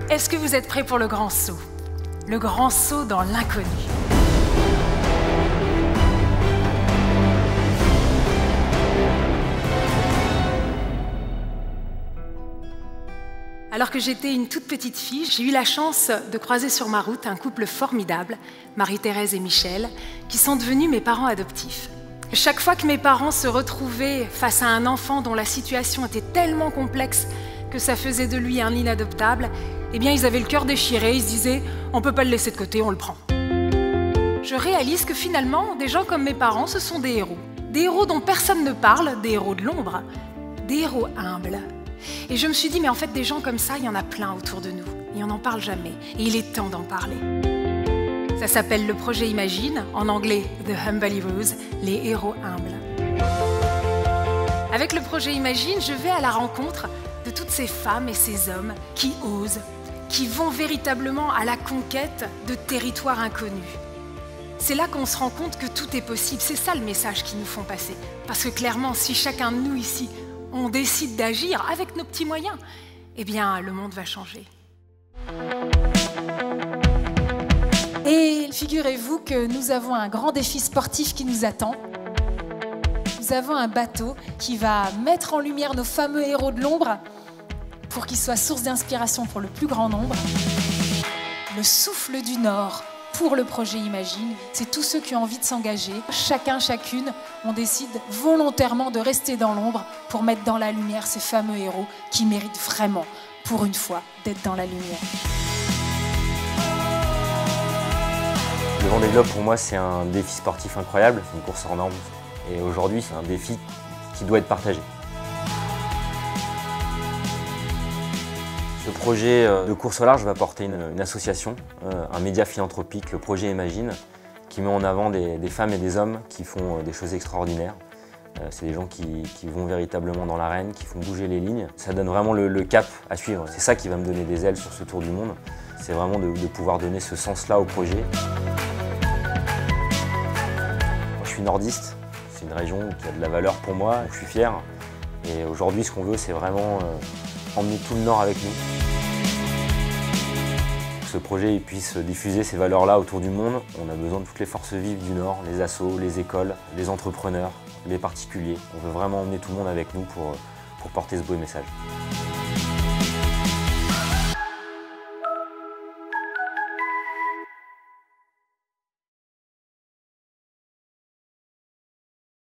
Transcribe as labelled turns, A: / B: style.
A: Est-ce que vous êtes prêts pour le grand saut? Le grand saut dans l'inconnu. Alors que j'étais une toute petite fille, j'ai eu la chance de croiser sur ma route un couple formidable, Marie-Thérèse et Michel, qui sont devenus mes parents adoptifs. Chaque fois que mes parents se retrouvaient face à un enfant dont la situation était tellement complexe que ça faisait de lui un inadoptable, eh bien ils avaient le cœur déchiré, ils se disaient « on peut pas le laisser de côté, on le prend ». Je réalise que finalement, des gens comme mes parents, ce sont des héros dont personne ne parle, des héros de l'ombre, des héros humbles. Et je me suis dit, mais en fait, des gens comme ça, il y en a plein autour de nous. Et on n'en parle jamais. Et il est temps d'en parler. Ça s'appelle le projet Imagine, en anglais The Humble Heroes, les héros humbles. Avec le projet Imagine, je vais à la rencontre de toutes ces femmes et ces hommes qui osent, qui vont véritablement à la conquête de territoires inconnus. C'est là qu'on se rend compte que tout est possible. C'est ça le message qu'ils nous font passer. Parce que clairement, si chacun de nous ici, on décide d'agir avec nos petits moyens, eh bien, le monde va changer.
B: Et figurez-vous que nous avons un grand défi sportif qui nous attend. Nous avons un bateau qui va mettre en lumière nos fameux héros de l'ombre pour qu'ils soient source d'inspiration pour le plus grand nombre. Le souffle du Nord pour le projet Imagine, c'est tous ceux qui ont envie de s'engager. Chacun, chacune, on décide volontairement de rester dans l'ombre pour mettre dans la lumière ces fameux héros qui méritent vraiment, pour une fois, d'être dans la lumière.
C: Le Vendée Globe, pour moi, c'est un défi sportif incroyable, c'est une course hors norme. Et aujourd'hui, c'est un défi qui doit être partagé. Ce projet de course au large va porter une association, un média philanthropique, le projet Imagine, qui met en avant des femmes et des hommes qui font des choses extraordinaires. C'est des gens qui vont véritablement dans l'arène, qui font bouger les lignes. Ça donne vraiment le cap à suivre. C'est ça qui va me donner des ailes sur ce tour du monde. C'est vraiment de pouvoir donner ce sens-là au projet. Je suis nordiste, c'est une région qui a de la valeur pour moi, je suis fier. Et aujourd'hui, ce qu'on veut, c'est vraiment emmener tout le Nord avec nous. Pour que ce projet puisse diffuser ces valeurs-là autour du monde, on a besoin de toutes les forces vives du Nord, les assos, les écoles, les entrepreneurs, les particuliers. On veut vraiment emmener tout le monde avec nous pour porter ce beau message.